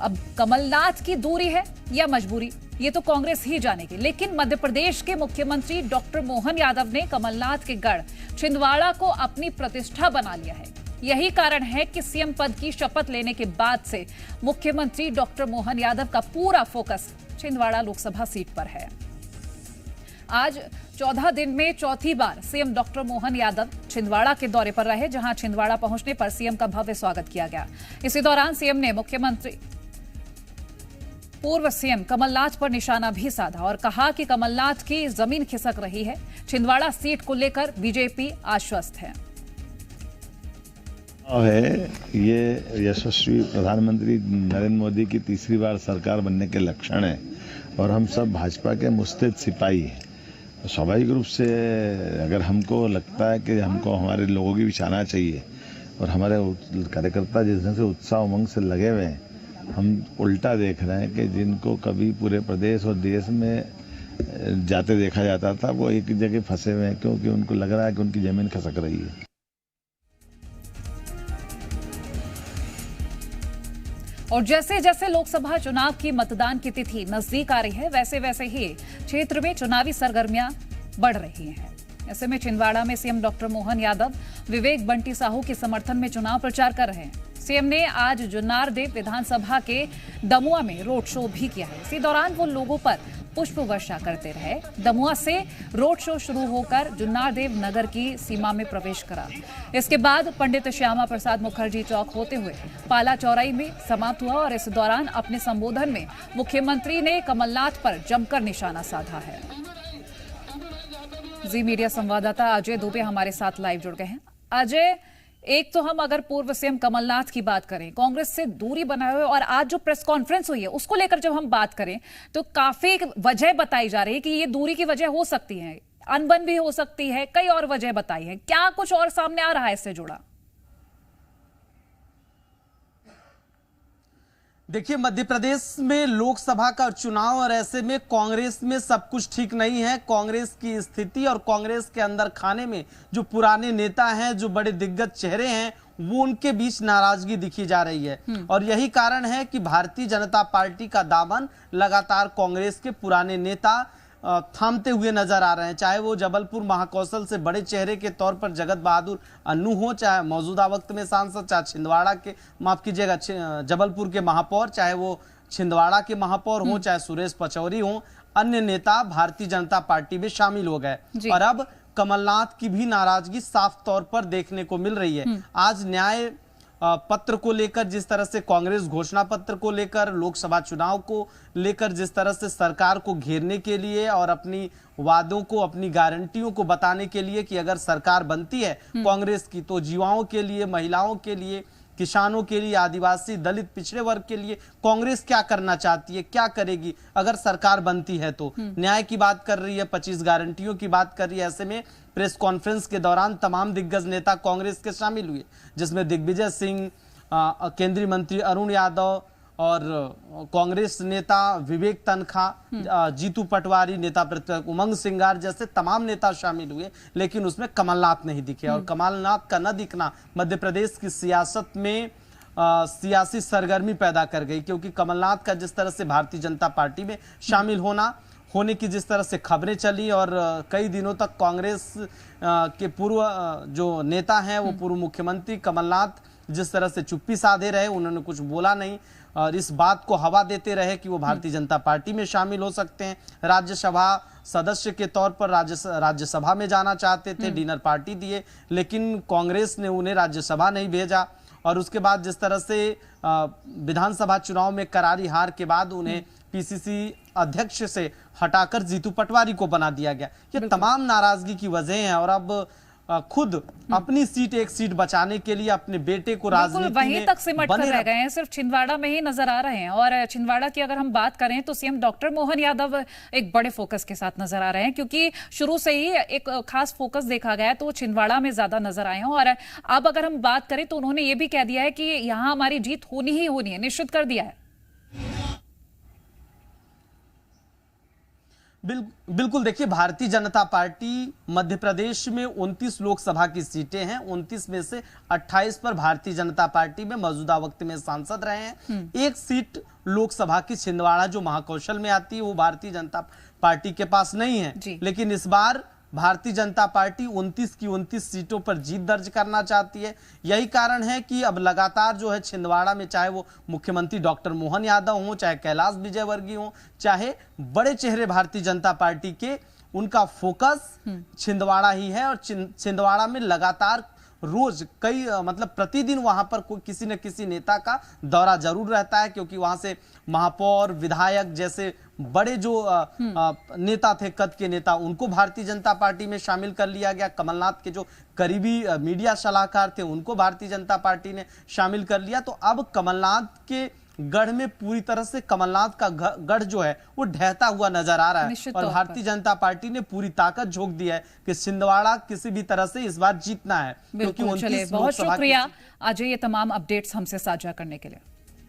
अब कमलनाथ की दूरी है या मजबूरी, ये तो कांग्रेस ही जानेगी। लेकिन मध्य प्रदेश के मुख्यमंत्री डॉक्टर मोहन यादव ने कमलनाथ के गढ़ छिंदवाड़ा को अपनी प्रतिष्ठा बना लिया है। यही कारण है कि सीएम पद की शपथ लेने के बाद से मुख्यमंत्री डॉक्टर मोहन यादव का पूरा फोकस छिंदवाड़ा लोकसभा सीट पर है। आज 14 दिन में चौथी बार सीएम डॉक्टर मोहन यादव छिंदवाड़ा के दौरे पर रहे, जहां छिंदवाड़ा पहुंचने पर सीएम का भव्य स्वागत किया गया। इसी दौरान सीएम ने मुख्यमंत्री पूर्व सीएम कमलनाथ पर निशाना भी साधा और कहा कि कमलनाथ की जमीन खिसक रही है। छिंदवाड़ा सीट को लेकर बीजेपी आश्वस्त है। ये यशस्वी प्रधानमंत्री नरेंद्र मोदी की तीसरी बार सरकार बनने के लक्षण है और हम सब भाजपा के मुस्तैद सिपाही हैं। स्वाभाविक रूप से अगर हमको लगता है कि हमको हमारे लोगों की बिछाना चाहिए और हमारे कार्यकर्ता जिस ढंग से उत्साह उमंग से लगे हुए हैं, हम उल्टा देख रहे हैं कि जिनको कभी पूरे प्रदेश और देश में जाते देखा जाता था वो एक जगह फंसे हुए हैं, क्योंकि उनको लग रहा है कि उनकी जमीन खसक रही है। और जैसे जैसे लोकसभा चुनाव की मतदान की तिथि नजदीक आ रही है, वैसे वैसे ही क्षेत्र में चुनावी सरगर्मियां बढ़ रही हैं। ऐसे में छिंदवाड़ा में सीएम डॉक्टर मोहन यादव विवेक बंटी साहू के समर्थन में चुनाव प्रचार कर रहे हैं। सीएम ने आज जुन्नारदेव विधानसभा के दमुआ में रोड शो भी किया है। इसी दौरान वो लोगों पर पुष्प वर्षा करते रहे। दमुआ से रोड शो शुरू होकर जुन्नारदेव नगर की सीमा में प्रवेश करा। इसके बाद पंडित श्यामा प्रसाद मुखर्जी चौक होते हुए पाला चौराही में समाप्त हुआ और इस दौरान अपने संबोधन में मुख्यमंत्री ने कमलनाथ पर जमकर निशाना साधा है। जी मीडिया संवाददाता अजय दुबे हमारे साथ लाइव जुड़ गए हैं। अजय, एक तो हम अगर पूर्व सीएम कमलनाथ की बात करें, कांग्रेस से दूरी बनाए हुए, और आज जो प्रेस कॉन्फ्रेंस हुई है उसको लेकर जब हम बात करें तो काफी वजह बताई जा रही है कि ये दूरी की वजह हो सकती है, अनबन भी हो सकती है, कई और वजह बताई है। क्या कुछ और सामने आ रहा है इससे जुड़ा? देखिए, मध्य प्रदेश में लोकसभा का चुनाव और ऐसे में कांग्रेस में सब कुछ ठीक नहीं है। कांग्रेस की स्थिति और कांग्रेस के अंदर खाने में जो पुराने नेता हैं, जो बड़े दिग्गज चेहरे हैं, वो उनके बीच नाराजगी दिखी जा रही है। और यही कारण है कि भारतीय जनता पार्टी का दामन लगातार कांग्रेस के पुराने नेता थामते हुए नजर आ रहे हैं। चाहे वो जबलपुर महाकौशल से बड़े चेहरे के तौर पर जगत बहादुर अन्नू हो, चाहे मौजूदा वक्त में सांसद, चाहे छिंदवाड़ा के, माफ कीजिएगा, जबलपुर के महापौर, चाहे वो छिंदवाड़ा के महापौर हो, चाहे सुरेश पचौरी हो, अन्य नेता भारतीय जनता पार्टी में शामिल हो गए। और अब कमलनाथ की भी नाराजगी साफ तौर पर देखने को मिल रही है। आज न्याय पत्र को लेकर जिस तरह से कांग्रेस घोषणा पत्र को लेकर, लोकसभा चुनाव को लेकर जिस तरह से सरकार को घेरने के लिए और अपनी वादों को, अपनी गारंटियों को बताने के लिए कि अगर सरकार बनती है कांग्रेस की तो युवाओं के लिए, महिलाओं के लिए, किसानों के लिए, आदिवासी दलित पिछड़े वर्ग के लिए कांग्रेस क्या करना चाहती है, क्या करेगी अगर सरकार बनती है तो। न्याय की बात कर रही है, 25 गारंटियों की बात कर रही है। ऐसे में प्रेस कॉन्फ्रेंस के दौरान तमाम दिग्गज नेता कांग्रेस के शामिल हुए, जिसमें दिग्विजय सिंह, केंद्रीय मंत्री अरुण यादव और कांग्रेस नेता विवेक तनखा, जीतू पटवारी, नेता प्रतिपक्ष उमंग सिंगार जैसे तमाम नेता शामिल हुए, लेकिन उसमें कमलनाथ नहीं दिखे। और कमलनाथ का न दिखना मध्य प्रदेश की सियासत में सियासी सरगर्मी पैदा कर गई, क्योंकि कमलनाथ का जिस तरह से भारतीय जनता पार्टी में शामिल होने की जिस तरह से खबरें चली और कई दिनों तक कांग्रेस के पूर्व जो नेता हैं, वो पूर्व मुख्यमंत्री कमलनाथ जिस तरह से चुप्पी साधे रहे, उन्होंने कुछ बोला नहीं और इस बात को हवा देते रहे कि वो भारतीय जनता पार्टी में शामिल हो सकते हैं। राज्यसभा सदस्य के तौर पर राज्यसभा में जाना चाहते थे, डिनर पार्टी दिए, लेकिन कांग्रेस ने उन्हें राज्यसभा नहीं भेजा। और उसके बाद जिस तरह से विधानसभा चुनाव में करारी हार के बाद उन्हें पीसीसी अध्यक्ष से हटाकर जीतू पटवारी को बना दिया गया। ये तमाम नाराजगी की वजह है और अब खुद अपनी सीट, एक सीट बचाने के लिए अपने बेटे को राजनीति वहीं में तक सिमट कर रह गए हैं, सिर्फ छिंदवाड़ा में ही नजर आ रहे हैं। और छिंदवाड़ा की अगर हम बात करें तो सीएम डॉक्टर मोहन यादव एक बड़े फोकस के साथ नजर आ रहे हैं, क्योंकि शुरू से ही एक खास फोकस देखा गया है तो वो छिंदवाड़ा में ज्यादा नजर आए हैं। और अब अगर हम बात करें तो उन्होंने ये भी कह दिया है कि यहाँ हमारी जीत होनी ही होनी है, निश्चित कर दिया है। बिल्कुल, देखिए, भारतीय जनता पार्टी मध्य प्रदेश में 29 लोकसभा की सीटें हैं, 29 में से 28 पर भारतीय जनता पार्टी में मौजूदा वक्त में सांसद रहे हैं। एक सीट लोकसभा की छिंदवाड़ा जो महाकौशल में आती है वो भारतीय जनता पार्टी के पास नहीं है। जी। लेकिन इस बार भारतीय जनता पार्टी 29 की 29 सीटों पर जीत दर्ज करना चाहती है। यही कारण है कि अब लगातार जो है छिंदवाड़ा में, चाहे वो मुख्यमंत्री डॉक्टर मोहन यादव हो, चाहे कैलाश विजयवर्गीय हो, चाहे बड़े चेहरे भारतीय जनता पार्टी के, उनका फोकस छिंदवाड़ा ही है। और छिंदवाड़ा में लगातार रोज कई मतलब प्रतिदिन वहां पर कोई किसी न किसी नेता का दौरा जरूर रहता है, क्योंकि वहां से महापौर, विधायक जैसे बड़े जो नेता थे, कद के नेता, उनको भारतीय जनता पार्टी में शामिल कर लिया गया। कमलनाथ के जो करीबी मीडिया सलाहकार थे उनको भारतीय जनता पार्टी ने शामिल कर लिया। तो अब कमलनाथ के गढ़ में पूरी तरह से कमलनाथ का गढ़ जो है वो ढहता हुआ नजर आ रहा है। और भारतीय जनता पार्टी ने पूरी ताकत झोंक दी है कि छिंदवाड़ा किसी भी तरह से इस बार जीतना है, क्योंकि बहुत शुक्रिया अजय ये तमाम अपडेट्स हमसे साझा करने के लिए।